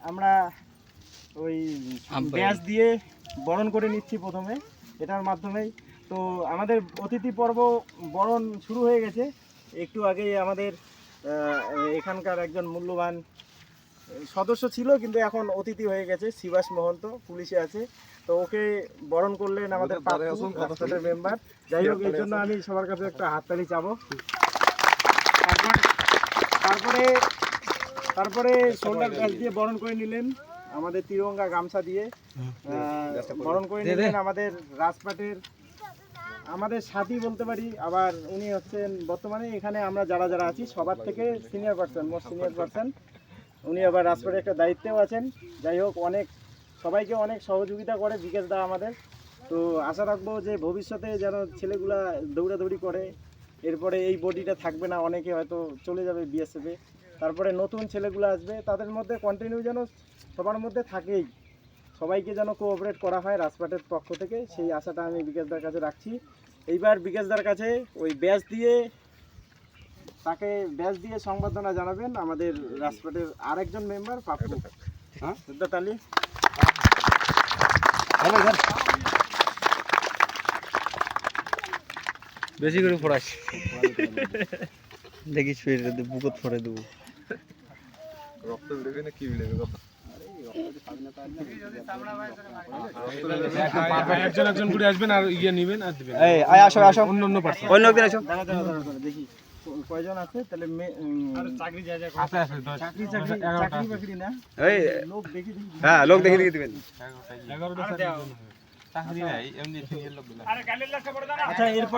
আমরা ওই ব্যাস দিয়ে বরণ করে নিচ্ছি প্রথমে, এটার মাধ্যমেই। তো আমাদের অতিথি পর্ব বরণ শুরু হয়ে গেছে। একটু আগেই আমাদের এখানকার একজন মূল্যবান সদস্য ছিল, কিন্তু এখন অতিথি হয়ে গেছে, শিবাস মহন্ত পুলিশে আছে। তো ওকে বরণ করলেন আমাদের রাজপাটের মেম্বার। যাই হোক, এর জন্য আমি সবার কাছে একটা হাততালি চাবো। তারপরে তারপরে শোল্ডার ব্যাস দিয়ে বরণ করে নিলেন, আমাদের তিরঙ্গা গামছা দিয়ে বরণ করে নিলেন আমাদের রাজপাটের আমাদের সাথী বলতে পারি। আবার উনি হচ্ছেন বর্তমানে এখানে আমরা যারা যারা আছি সবার থেকে senior person, most senior person. উনি আবার রাজপাটের একটা দায়িত্বেও আছেন। যাই হোক, সবাইকে অনেক সহযোগিতা করে বিকাশ দা আমাদের। তো আশা রাখবো যে ভবিষ্যতে যেন ছেলেগুলা দৌড়াদৌড়ি করে, এরপরে এই বডিটা থাকবে না, অনেকে হয়তো চলে যাবে বিএসএফে, তারপরে নতুন ছেলেগুলো আসবে, তাদের মধ্যে কন্টিনিউ যেন সবার মধ্যে থাকেই, সবাইকে যেন কোঅপারেট করা হয় রাজপাটের পক্ষ থেকে, সেই আশাটা আমি বিকাশদার কাছে রাখছি। এইবার বিকাশদার কাছে ওই ব্যাচ দিয়ে তাকে ব্যাচ দিয়ে সংবর্ধনা জানাবেন আমাদের রাজপাটের আরেকজন মেম্বার পাপ্পু। হ্যাঁ, তালি। বেশি করে ফোড়াস, দেখিস বুকত ফোড়ে দেবো। রক্ত বেরোবে না কি বেরোবে? একজন একজন করে আসবেন আর ইয়ে নেবেন আর দিবেন। এই আসো আসো, অন্য অন্য পার্সন অন্য একদিন আসো। দেখি কয়জন আছে তাহলে। চাকরি যায় আছে আছে 10 চাকরি বাকরি না, এই লোক দেখি হ্যাঁ, লোক দেখে দেখে দিবেন। 11টা চাকরি নাই, এমনি সিনিয়র লোক। আচ্ছা, এরপর